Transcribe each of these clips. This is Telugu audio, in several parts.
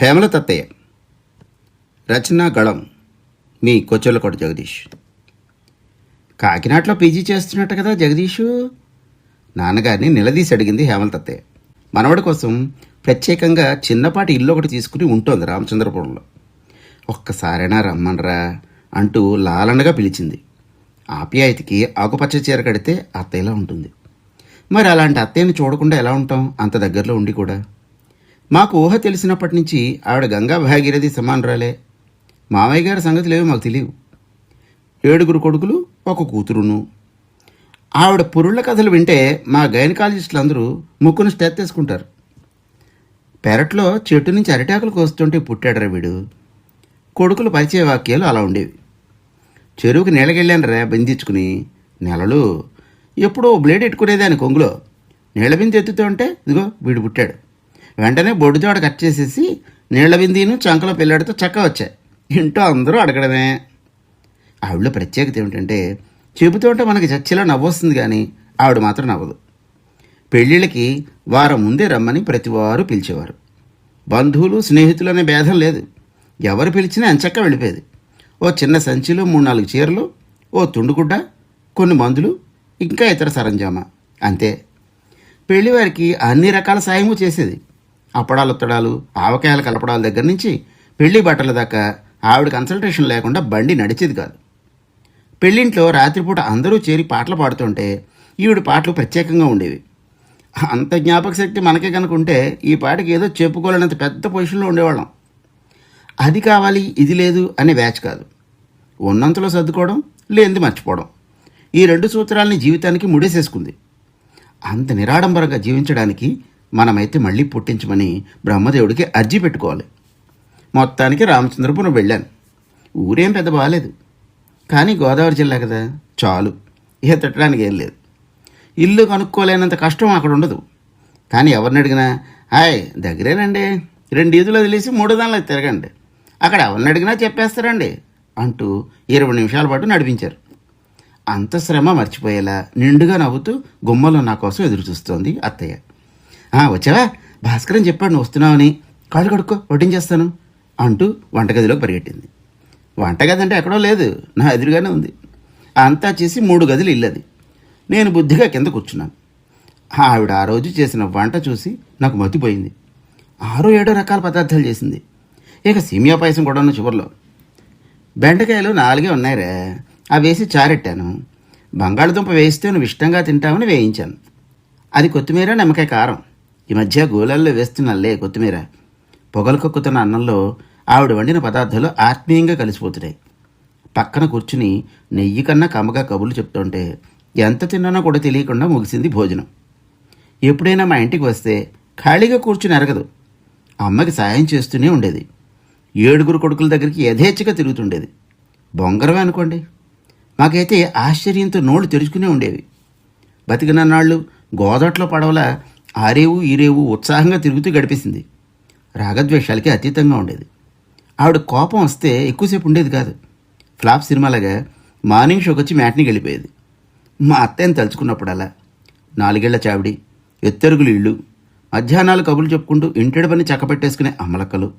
హేమలత అత్తయ్య. రచన గళం మీ కొచ్చెలకోట జగదీష్. కాకినాడలో పీజీ చేస్తున్నట్టు కదా జగదీషు? నాన్నగారిని నిలదీసి అడిగింది హేమలత అత్తయ్య. మనవడి కోసం ప్రత్యేకంగా చిన్నపాటి ఇల్లు ఒకటి తీసుకుని ఉంటోంది రామచంద్రపురంలో. ఒక్కసారైనా రమ్మనరా అంటూ లాలనగా పిలిచింది. ఆప్యాయతకి ఆకుపచ్చ చీర కడితే అత్తయ్యలా ఉంటుంది. మరి అలాంటి అత్తయ్యని చూడకుండా ఎలా ఉంటాం, అంత దగ్గరలో ఉండి కూడా? మాకు ఊహ తెలిసినప్పటి నుంచి ఆవిడ గంగా భాగీరథి సమానురాలే. మామయ్య గారి సంగతులేవో మాకు తెలియవు. 7 కొడుకులు, 1 కూతురును. ఆవిడ పురుళ్ళ కథలు వింటే మా గైనకాలజిస్టులు అందరూ ముక్కును స్టెత్తేసుకుంటారు. పెరట్లో చెట్టు నుంచి అరిటాకులు కోస్తుంటే పుట్టాడరా వీడు. కొడుకులు పరిచయ వాక్యాలు అలా ఉండేవి. చెరువుకి నీళ్ళకెళ్ళాను రా బంధించుకుని. నెలలు ఎప్పుడో బ్లేడ్ ఎట్టుకునేదాన్ని కొంగులో. నీళ్ళ బింది ఎత్తుతుంటే ఇదిగో వీడు పుట్టాడు. వెంటనే బొడ్డుతోడ కట్ చేసేసి నీళ్ల బిందీను చంకలో పిల్లాడితో చక్క వచ్చాయి. ఇంట్లో అందరూ అడగడమే. ఆవిడలో ప్రత్యేకత ఏమిటంటే చెబుతుంటే మనకి చచ్చిలా నవ్వొస్తుంది, కానీ ఆవిడ మాత్రం నవ్వదు. పెళ్ళిళ్ళకి వారం ముందే రమ్మని ప్రతివారు పిలిచేవారు. బంధువులు స్నేహితులు అనే భేదం లేదు. ఎవరు పిలిచినా ఎంచక్క వెళ్ళిపోయేది. ఓ చిన్న సంచిలో 3-4 చీరలు, ఓ తుండుగుడ్డ, కొన్ని మందులు, ఇంకా ఇతర సరంజామా, అంతే. పెళ్లివారికి అన్ని రకాల సాయము చేసేది. అప్పడాలు ఉత్తడాలు, ఆవకాయలు కలపడాల దగ్గర నుంచి పెళ్లి బట్టల దాకా ఆవిడ కన్సల్టేషన్ లేకుండా బండి నడిచేది కాదు. పెళ్ళింట్లో రాత్రిపూట అందరూ చేరి పాటలు పాడుతుంటే ఈవిడ పాటలు ప్రత్యేకంగా ఉండేవి. అంత జ్ఞాపక శక్తి మనకే కనుకుంటే ఈ పాటకి ఏదో చెప్పుకోలేనంత పెద్ద పొజిషన్లో ఉండేవాళ్ళం. అది కావాలి ఇది లేదు అనే బ్యాచ్ కాదు. ఉన్నంతలో సర్దుకోవడం, లేనిది మర్చిపోవడం, ఈ 2 సూత్రాలని జీవితానికి ముడేసేసుకుంది. అంత నిరాడంబరంగా జీవించడానికి మనమైతే మళ్ళీ పుట్టించమని బ్రహ్మదేవుడికి అర్జీ పెట్టుకోవాలి. మొత్తానికి రామచంద్రపురం వెళ్ళాను. ఊరేం పెద్ద బాగాలేదు, కానీ గోదావరి జిల్లా కదా, చాలు. ఇక తిట్టడానికి ఏం లేదు. ఇల్లు కనుక్కోలేనంత కష్టం అక్కడ ఉండదు. కానీ ఎవరిని అడిగినా హాయ్ దగ్గరేనండి, 2 ఈదులు వదిలేసి 3 దానిలో తిరగండి, అక్కడ ఎవరిని అడిగినా చెప్పేస్తారండి అంటూ 20 నిమిషాల పాటు నడిపించారు. అంత శ్రమ మర్చిపోయేలా నిండుగా నవ్వుతూ గుమ్మలో నా కోసం ఎదురు చూస్తోంది అత్తయ్య. వచ్చావా, భాస్కరని చెప్పాడు నువ్వు వస్తున్నావని, కాళ్ళు కడుక్కో వడ్డించేస్తాను అంటూ వంటగదిలోకి పరిగెట్టింది. వంటగది అంటే ఎక్కడో లేదు, నా ఎదురుగానే ఉంది. అంతా చేసి 3 గదులు ఇల్లది. నేను బుద్ధిగా కింద కూర్చున్నాను. ఆవిడ ఆ రోజు చేసిన వంట చూసి నాకు మతిపోయింది. 6-7 రకాల పదార్థాలు చేసింది. ఇక సేమియా పాయసం కూడా ఉన్న చివరిలో. బెండకాయలు 4 ఉన్నాయిరా, అవి వేసి చారెట్టాను. బంగాళదుంప వేస్తే నువ్వు ఇష్టంగా తింటామని వేయించాను. అది కొత్తిమీర, నిమ్మకాయ కారం. ఈ మధ్య గోళాల్లో వేస్తున్నలే కొత్తిమీర. పొగలు కక్కుతున్న అన్నంలో ఆవిడ వండిన పదార్థాలు ఆత్మీయంగా కలిసిపోతున్నాయి. పక్కన కూర్చుని నెయ్యి కన్నా కమ్మగా కబుర్లు చెప్తుంటే ఎంత తిన్నానో కూడా తెలియకుండా ముగిసింది భోజనం. ఎప్పుడైనా మా ఇంటికి వస్తే ఖాళీగా కూర్చుని ఎరగదు. అమ్మకి సాయం చేస్తూనే ఉండేది. 7 కొడుకుల దగ్గరికి యథేచ్ఛగా తిరుగుతుండేది. బొంగరమే అనుకోండి. మాకైతే ఆశ్చర్యంతో నోళ్ళు తెరుచుకునే ఉండేవి. బతికినన్నాళ్ళు గోదాట్లో పడవల ఆరేవు ఈరేవు ఉత్సాహంగా తిరుగుతూ గడిపేసింది. రాగద్వేషాలకి అతీతంగా ఉండేది. ఆవిడ కోపం వస్తే ఎక్కువసేపు ఉండేది కాదు. ఫ్లాప్ సినిమాలాగా మార్నింగ్ షోకి వచ్చి మ్యాట్నీకి వెళ్ళిపోయేది. మా అత్తయ్యని తలుచుకున్నప్పుడల్లా 4 ఏళ్ల చావిడి, ఎత్తరుగులు ఇళ్ళు, మధ్యాహ్నాలు కబుర్లు చెప్పుకుంటూ ఇంటిడి పని చక్కపెట్టేసుకునే అమ్మలక్కలు,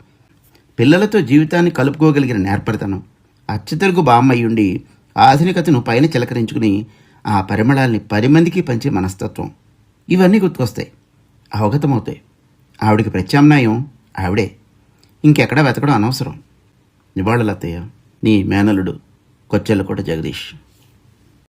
పిల్లలతో జీవితాన్ని కలుపుకోగలిగిన నేర్పరితనం, అచ్చతెరుగు బామ్మయ్యుండి ఆధునికతను పైన చిలకరించుకుని ఆ పరిమళాల్ని 10 మందికి పంచే మనస్తత్వం, ఇవన్నీ గుర్తుకొస్తాయి, అవగతమవుతాయి. ఆవిడికి ప్రత్యామ్నాయం ఆవిడే. ఇంకెక్కడా వెతకడం అనవసరం. నివాళులు అత్తయ్య, నీ మేనలుడు కొచ్చెలకోట జగదీష్.